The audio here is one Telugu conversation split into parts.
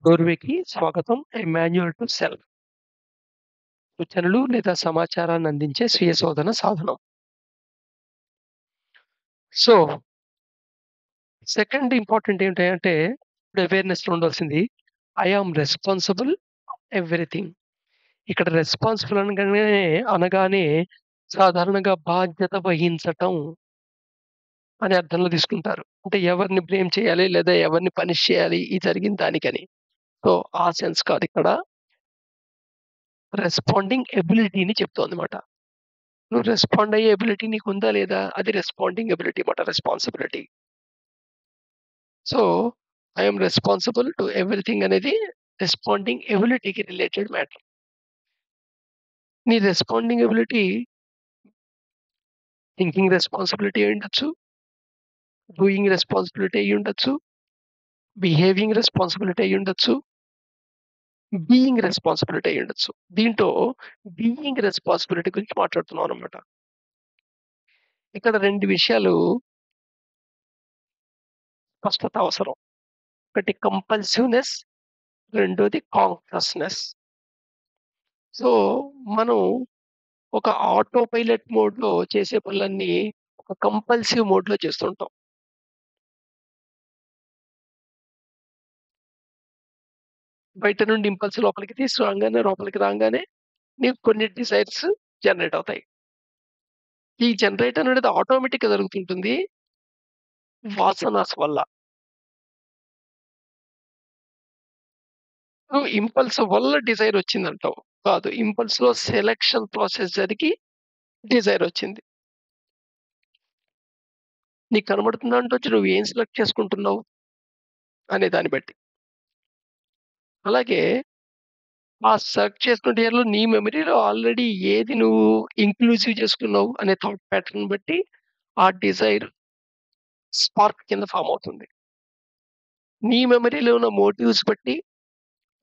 డోర్వేకి స్వాగతం. ఏ మాన్యువల్ టు సెల్ఫ్. సూచనలు లేదా సమాచారాన్ని అందించే స్వీయ శోధన సాధనం. సో, సెకండ్ ఇంపార్టెంట్ ఏంటంటే ఇప్పుడు అవేర్‌నెస్‌లో ఉండాల్సింది. I am responsible everything. ఇక్కడ రెస్పాన్సిబుల్ అనగానే సాధారణంగా బాధ్యత వహించటం అనే అర్థంలో తీసుకుంటారు. అంటే ఎవరిని బ్లేమ్ చేయాలి లేదా ఎవరిని పనిష్ చేయాలి ఈ జరిగిన దానికని. సో, ఆ సెన్స్ కాదిక్కడ. రెస్పాండింగ్ ఎబిలిటీని చెప్తోందన్నమాట. నువ్వు రెస్పాండ్ అయ్యే ఎబిలిటీ నీకుందా లేదా? అది రెస్పాండింగ్ ఎబిలిటీ మాట responsibility. So, I am responsible to everything అనేది రెస్పాండింగ్ ఎబిలిటీకి రిలేటెడ్ మ్యాటర్. నీ రెస్పాండింగ్ ఎబిలిటీ థింకింగ్ రెస్పాన్సిబిలిటీ అయ్యుండొచ్చు, డూయింగ్ రెస్పాన్సిబిలిటీ అయ్యుండొచ్చు, బిహేవింగ్ రెస్పాన్సిబిలిటీ అయ్యుండొచ్చు, బీయింగ్ రెస్పాన్సిబిలిటీ అయ్యుండొచ్చు. దీంట్లో బీయింగ్ రెస్పాన్సిబిలిటీ గురించి మాట్లాడుతున్నాం అన్నమాట. ఇక్కడ 2 విషయాలు స్పష్టత అవసరం. ఒకటి కంపల్సివ్‌నెస్, రెండోది కాన్షియస్‌నెస్. సో, మనం ఒక ఆటో పైలట్ మోడ్‌లో చేసే పనులన్నీ ఒక కంపల్సివ్ మోడ్‌లో చేస్తుంటాం. బయట నుండి ఇంపల్స్ లోపలికి తీసుకురాంగానే లోపలికి రాంగానే నీకు కొన్ని డిజైర్స్ జనరేట్ అవుతాయి. ఈ జనరేట్ అనేది ఆటోమేటిక్‌గా జరుగుతుంటుంది. వాసనాస్ వల్ల. నువ్వు ఇంపల్స్ వల్ల డిజైర్ వచ్చిందంటావు. కాదు. ఇంపల్స్‌లో సెలక్షన్ ప్రాసెస్ జరిగి డిజైర్ వచ్చింది. నీకు కనబడుతున్న దాంట్లోంచి నువ్వు ఏం సెలెక్ట్ చేసుకుంటున్నావు అనే దాన్ని బట్టి. అలాగే ఆ సెర్చ్ చేసుకునే ఏరియాలో నీ మెమరీలో ఆల్రెడీ ఏది నువ్వు ఇంక్లూజివ్ చేసుకున్నావు అనే థాట్ ప్యాటర్న్ బట్టి ఆ డిజైర్ స్పార్క్ కింద ఫార్మ్ అవుతుంది. నీ మెమరీలో ఉన్న మోటివ్స్ బట్టి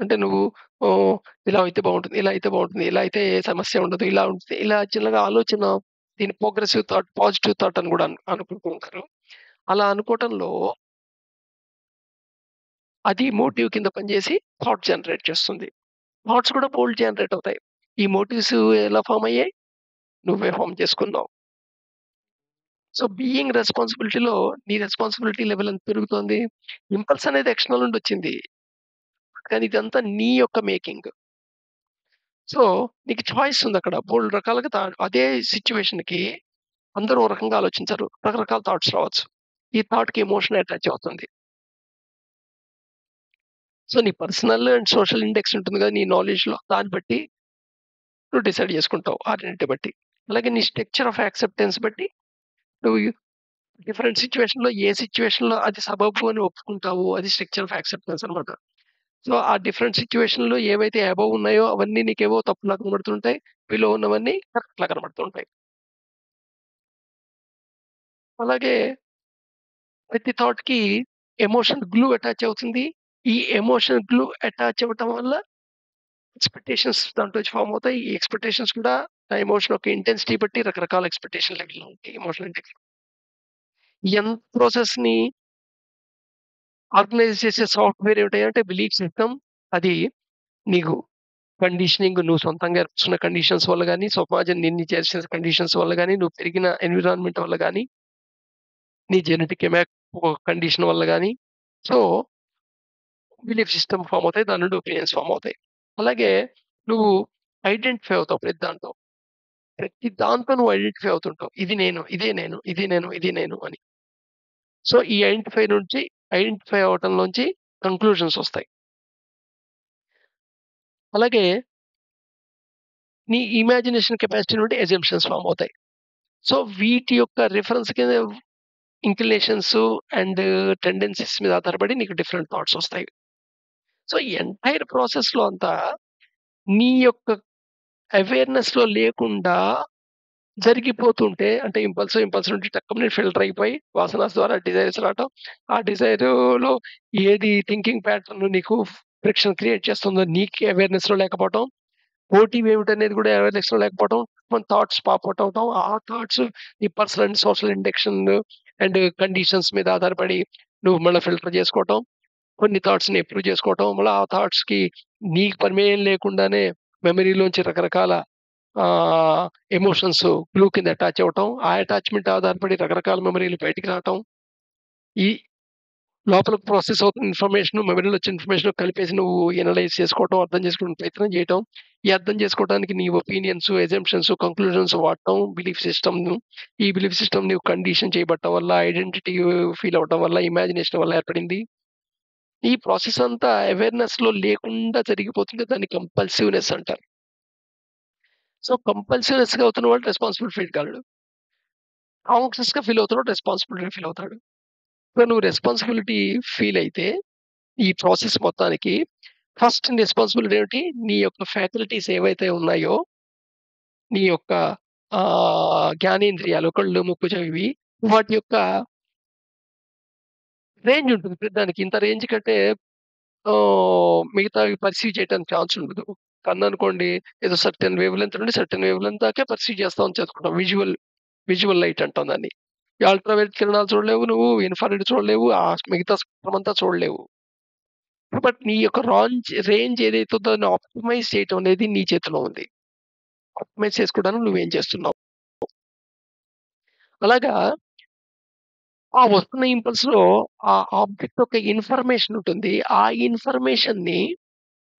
అంటే నువ్వు ఓహ్! ఇలా అయితే బావుంటుంది, ఇలా అయితే బావుంటుంది, ఇలా అయితే ఏ సమస్య ఉండదు, ఇలా ఉంటుంది. ఇలా చిన్నగా ఆలోచన దీన్ని ప్రోగ్రెసివ్ థాట్, పాజిటివ్ థాట్ అని గూడా అనుకుంటూ ఉంటారు. అలా అనుకోవటంలో అది మోటివ్ కింద పనిచేసి థాట్ జనరేట్ చేస్తుంది. థాట్స్ కూడా బోలెడు జనరేట్ అవుతాయి. ఈ మోటివ్స్ ఎలా ఫార్మ్ అయ్యాయి? నువ్వే ఫార్మ్ చేసుకున్నావు. సో, బీయింగ్ రెస్పాన్సిబిలిటీలో నీ రెస్పాన్సిబిలిటీ లెవెల్ ఎంత పెరుగుతోంది? ఇంపల్స్ అనేది ఎక్స్‌టర్నల్ నుండొచ్చింది. కానీ ఇదంతా నీ యొక్క మేకింగ్. సో, నీకు చాయిస్ ఉందక్కడ. బోలెడు రకాలుగా అదే సిట్యుయేషన్‌కి అందరూ ఓ రకంగా ఆలోచించరు. రకరకాల థాట్స్ రావచ్చు. ఈ థాట్‌కి ఎమోషన్ అటాచ్ అవుతుంది. సో, నీ పర్సనల్ అండ్ సోషల్ ఇండెక్స్ ఉంటుంది కదా! నీ నాలెడ్జ్‌లో దాన్ని బట్టి నువ్వు డిసైడ్ చేసుకుంటావు. ఆ రెండిటి బట్టి. అలాగే నీ స్ట్రక్చర్ ఆఫ్ యాక్సెప్టెన్స్ బట్టి నువ్వు డిఫరెంట్ సిట్యుయేషన్‌లో ఏ సిట్యుయేషన్‌లో అది సబబు అని ఒప్పుకుంటావు. అది స్ట్రక్చర్ ఆఫ్ యాక్సెప్టెన్స్ అన్నమాట. సో, ఆ డిఫరెంట్ సిట్యుయేషన్‌లో ఏవైతే అబోవ్ ఉన్నాయో అవన్నీ నీకేవో తప్పులా కనబడుతుంటాయి. బిలో ఉన్నవన్నీ కరెక్ట్‌లా కనబడుతుంటాయి. అలాగే ప్రతి థాట్‌కి ఎమోషన్ గ్లూ అటాచ్ అవుతుంది. ఈ ఎమోషన్ గ్లూ అటాచ్ అవ్వటం వల్ల ఎక్స్‌పెక్టేషన్స్ దాంట్లోంచి ఫార్మ్ అవుతాయి. ఈ ఎక్స్‌పెక్టేషన్స్ కూడా ఆ ఎమోషన్ యొక్క ఇంటెన్సిటీ బట్టి రకరకాల ఎక్స్‌పెక్టేషన్ లెవెల్‌లో ఉంటాయి. Emotional intense. ఎంత ప్రాసెస్‌ని ఆర్గనైజ్ చేసే సాఫ్ట్‌వేర్ ఏమిటంటే బిలీఫ్ సిస్టమ్. అది నీకు కండిషనింగ్ నువ్వు సొంతంగా ఏర్పరుచుకున్న కండిషన్స్ వల్ల గాని, సమాజం నిన్ను చేసిన కండిషన్స్ వల్ల గాని, నువ్వు పెరిగిన ఎన్విరాన్మెంట్ వల్ల గాని, నీ జెనెటిక్ కండిషన్ వల్ల గాని, సో, బిలీఫ్ సిస్టమ్ ఫార్మ్ అవుతాయి. దాని నుండి ఒపీనియన్స్ ఫార్మ్ అవుతాయి. అలాగే నువ్వు ఐడెంటిఫై అవుతావు ప్రతి దాంతో. ప్రతి దాంతో నువ్వు ఐడెంటిఫై అవుతుంటావు. ఇది నేను, ఇదే నేను, ఇది నేను, ఇది నేను అని. సో, ఈ ఐడెంటిఫై అవ్వటంలోంచి కంక్లూజన్స్ ఒస్తాయి. అలాగే నీ ఇమాజినేషన్ కెపాసిటీ నుండి అజంప్షన్స్ ఫార్మ్ అవుతాయి. సో, వీటి యొక్క రిఫరెన్స్ కింద ఇంక్లినేషన్స్ అండ్ టెండెన్సీస్ మీద ఆధారపడి నీకు డిఫరెంట్ థాట్స్ ఒస్తాయి. సో, ఈ ఎంటైర్ ప్రాసెస్‌లో అంతా నీ యొక్క అవేర్‌నెస్‌లో లేకుండా జరిగిపోతుంటే అంటే ఇంపల్స్ నుండి టక్కుమని ఫిల్టర్ అయిపోయి వాసనాస్ ద్వారా డిజైర్స్ రావటం. ఆ డిజైర్‌లో ఏది థింకింగ్ ప్యాటర్న్ నీకు ఫ్రిక్షన్ క్రియేట్ చేస్తుందో నీకే అవేర్‌నెస్‌లో లేకపోవటం. మోటివ్ ఏమిటనేది కూడా అవేర్‌నెస్‌లో లేకపోవటం. మన థాట్స్ పాప్ ఔట్ అవ్వటం. ఆ థాట్స్ నీ personal and social induction and conditions మీద ఆధారపడి నువ్వు మళ్ళా ఫిల్టర్ చేసుకోవటం. కొన్ని థాట్స్‌ని అప్రూవ్ చేసుకోవటం, మళ్ళా ఆ థాట్స్‌కి నీకు ప్రమేయం లేకుండానే మెమరీలోంచి రకరకాల ఆహ్, ఎమోషన్స్ గ్లూ కింద అటాచ్ అవ్వటం. ఆ అటాచ్‌మెంట్ ఆధారపడి రకరకాల మెమరీలు బయటికి రావటం. ఈ లోపలికి ప్రాసెస్ అవుతున్న ఇన్ఫర్మేషన్, మెమరీలో వచ్చిన ఇన్ఫర్మేషన్ కలిపేసి నువ్వు ఎనలైజ్ చేసుకోవటం, అర్థం చేసుకోవడానికి ప్రయత్నం చేయటం. ఈ అర్థం చేసుకోవడానికి నీ ఒపీనియన్స్, అజంప్షన్స్, కంక్లూజన్స్ వాడటం, బిలీఫ్ సిస్టమ్‌ను. ఈ బిలీఫ్ సిస్టమ్ నీవు కండిషన్ చేయబడటం వల్ల, ఐడెంటిటీ ఫీల్ అవ్వటం వల్ల, ఇమాజినేషన్ వల్ల ఏర్పడింది. ఈ ప్రాసెస్ అంతా అవేర్‌నెస్‌లో లేకుండా జరిగిపోతుంటే దాన్ని కంపల్సివ్‌నెస్ అంటారు. సో, కంపల్సివ్‌నెస్‌గా అవుతున్న వాడు రెస్పాన్సిబుల్ ఫీల్ కాలేడు. కాన్షియస్‌గా ఫీల్ అవుతున్నవాడు రెస్పాన్సిబిలిటీ ఫీల్ అవుతాడు. సో, నువ్వు రెస్పాన్సిబిలిటీ ఫీల్ అయితే ఈ ప్రాసెస్ మొత్తానికి ఫస్ట్ రెస్పాన్సిబిలిటీ ఏమిటి? నీ యొక్క ఫ్యాకల్టీస్ ఏవైతే ఉన్నాయో, నీ యొక్క జ్ఞానేంద్రియాలు కళ్ళు, ముక్కు, చెవి వాటి యొక్క రేంజ్ ఉంటుంది. ప్రతిదానికి ఇంత రేంజ్ కంటే మిగతావి పర్సీవ్ చేయడానికి ఛాన్స్ ఉండదు. కన్ననుకోండి ఏదో సర్టెన్ వేవ్ లెంత్ నుండి సర్టెన్ వేవ్ లెంత్ దాకే పర్సీవ్ చేస్తామని చదువుకున్నాం. విజువల్ లైట్ అంటాం దాన్ని. ఈ అల్ట్రావైలెట్ కిరణాలు చూడలేవు నువ్వు, ఇన్‌ఫ్రారెడ్ చూడలేవు, మిగతా స్పెక్ట్రమ్ అంతా చూడలేవు. బట్ నీ యొక్క రేంజ్ ఏదైతే ఉందో దాన్ని ఆప్టిమైజ్ చేయటం అనేది నీ చేతిలో ఉంది. ఆప్టిమైజ్ చేసుకోవడానికి నువ్వేం చేస్తున్నావు. అలాగా ఆ వస్తున్న ఇంపల్స్‌లో ఆ ఆబ్జెక్ట్ యొక్క ఇన్ఫర్మేషన్ ఉంటుంది. ఆ ఇన్ఫర్మేషన్‌ని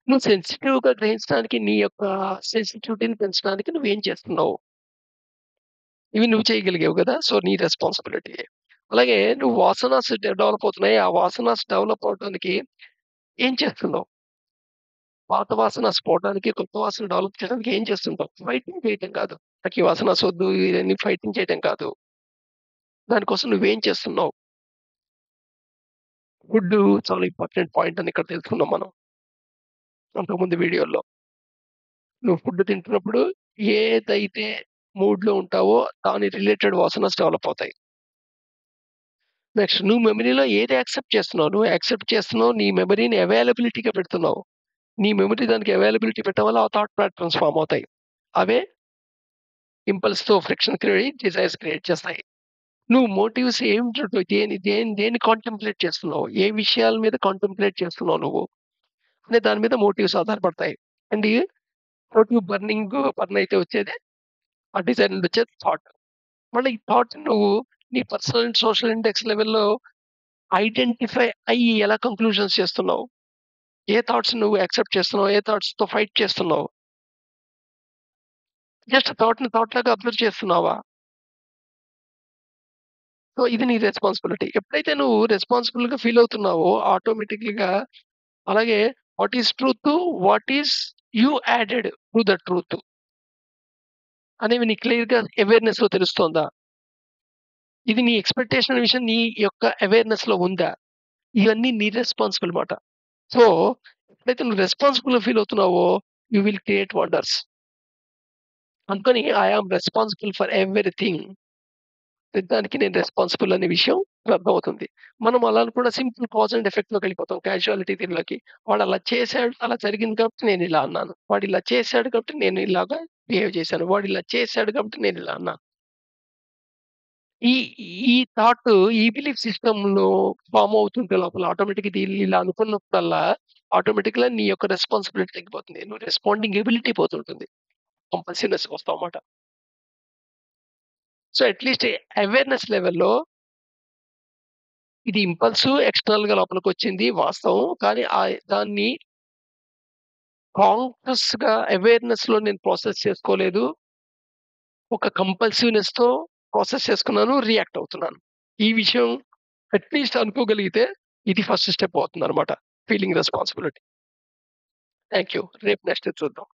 నువ్వు సెన్సిటివ్‌గా గ్రహించడానికి నీ యొక్క సెన్సిటివిటీని పెంచడానికి నువ్వేం చేస్తున్నావు? ఇవి నువ్వు చేయగలిగావు గదా! సో, నీ రెస్పాన్సిబిలిటీ. అలాగే నువ్వు వాసనాస్ డెవలప్ అవుతున్నాయి. ఆ వాసనాస్ డెవలప్ అవ్వడానికి ఏం చేస్తున్నావు? పాత వాసనాస్ పోవడానికి, కొత్త వాసన డెవలప్ చేయడానికి ఏం చేస్తుంటావు? ఫైటింగ్ చేయటం కాదు. నాకు ఈ వాసనాస్ వద్దు ఇయన్నీ ఫైటింగ్ చేయటం కాదు. దానికోసం నువ్వేం చేస్తున్నావు? ఫుడ్డు చాలా ఇంపార్టెంట్ పాయింట్ అని ఇక్కడ తెలుసుకున్నాం మనం. అంతకుముందు వీడియోలో. నువ్వు ఫుడ్ తింటున్నప్పుడు ఏదైతే మూడ్‌లో ఉంటావో దాని రిలేటెడ్ వాసనాస్ డెవలప్ అవుతాయి. నెక్స్ట్ నువ్వు మెమరీలో ఏది యాక్సెప్ట్ చేస్తున్నావు? నువ్వు యాక్సెప్ట్ చేస్తున్నావు నీ మెమరీని అవైలబిలిటీగా పెడుతున్నావు. నీ మెమరీ దానికి అవైలబిలిటీ పెట్టడం వల్ల ఆ థాట్ ప్యాటర్న్స్ ఫార్మ్ అవుతాయి. అవే ఇంపల్స్‌తో ఫ్రిక్షన్ క్రియేట్ డిజైర్స్ క్రియేట్ చేస్తాయి. నువ్వు మోటివ్స్ ఏమిటో దేన్ని కాంటెంప్లేట్ చేస్తున్నావు? ఏ విషయాల మీద కాంటెంప్లేట్ చేస్తున్నావు నువ్వు? అనే దాని మీద మోటివ్స్ ఆధారపడతాయి. అండ్ మోటివ్ బర్న్ అయితే వచ్చేదే ఆ డిజైర్ నుండి వచ్చేది థాట్. మళ్ళీ ఈ థాట్ నువ్వు నీ పర్సనల్ అండ్ సోషల్ ఇండెక్స్ లెవెల్‌లో ఐడెంటిఫై అయ్యి ఎలా కంక్లూజన్స్ చేస్తున్నావు? ఏ థాట్స్ నువ్వు యాక్సెప్ట్ చేస్తున్నావు? ఏ థాట్స్‌తో ఫైట్ చేస్తున్నావు? జస్ట్ థాట్‌ని థాట్ లాగా అబ్జర్వ్ చేస్తున్నావా? సో, ఇది నీ రెస్పాన్సిబిలిటీ. ఎప్పుడైతే నువ్వు రెస్పాన్సిబుల్‌గా ఫీల్ అవుతున్నావో ఆటోమేటిక్‌గా అలాగే what is truth, what is you added to the truth అనేవి నీకు క్లియర్‌గా అవేర్‌నెస్‌లో తెలుస్తోందా? ఇది నీ ఎక్స్‌పెక్టేషన్ అనే విషయం నీ యొక్క అవేర్‌నెస్‌లో ఉందా? ఇవన్నీ నీ రెస్పాన్సిబుల్ మాట. సో, ఎప్పుడైతే నువ్వు రెస్పాన్సిబుల్‌గా ఫీల్ అవుతున్నావో యూ విల్ క్రియేట్ వండర్స్. అందుకని I am responsible for everything. ప్రతిదానికి నేను రెస్పాన్సిబుల్ అనే విషయం అర్థమవుతుంది. మనం అలా కూడా సింపుల్ కాజ్ అండ్ ఎఫెక్ట్‌లోకెళ్ళిపోతాం. క్యాజువాలిటీ థియరీలోకి. వాడలా చేసాడు, అలా జరిగింది కాబట్టి నేనిలా అన్నాను. వాడిలా చేసాడు కాబట్టి నేను ఇలాగా బిహేవ్ చేశాను. వాడిలా చేసాడు కాబట్టి నేనిలా అన్నాను. ఈ ఈ థాట్ ఈ బిలీఫ్ సిస్టమ్‌లో ఫార్మ్ అవుతుంటే లోపల ఆటోమేటిక్‌గా ఇది ఇలా అనుకున్నప్పుడల్లా ఆటోమేటిక్‌గా నీ యొక్క రెస్పాన్సిబిలిటీ తగ్గిపోతుంది. నువ్వు రెస్పాండింగ్ ఎబిలిటీ పోతుంటుంది. కంపల్సివ్‌నెస్‌కి వస్తావన్నమాట. సో, అట్‌లీస్ట్ అవేర్‌నెస్ లెవెల్‌లో ఇది ఇంపల్సు ఎక్స్‌టర్నల్‌గా లోపలికొచ్చింది వాస్తవం. కానీ దాన్ని కాన్షియస్‌గా అవేర్‌నెస్‌లో నేను ప్రాసెస్ చేసుకోలేదు. ఒక కంపల్సివ్‌నెస్‌తో ప్రాసెస్ చేసుకున్నాను. రియాక్ట్ అవుతున్నాను. ఈ విషయం అట్‌లీస్ట్ అనుకోగలిగితే ఇది ఫస్ట్ స్టెప్ అవుతుందన్నమాట. Feeling responsibility. Thank you. రేపు నెక్స్ట్ చూద్దాం.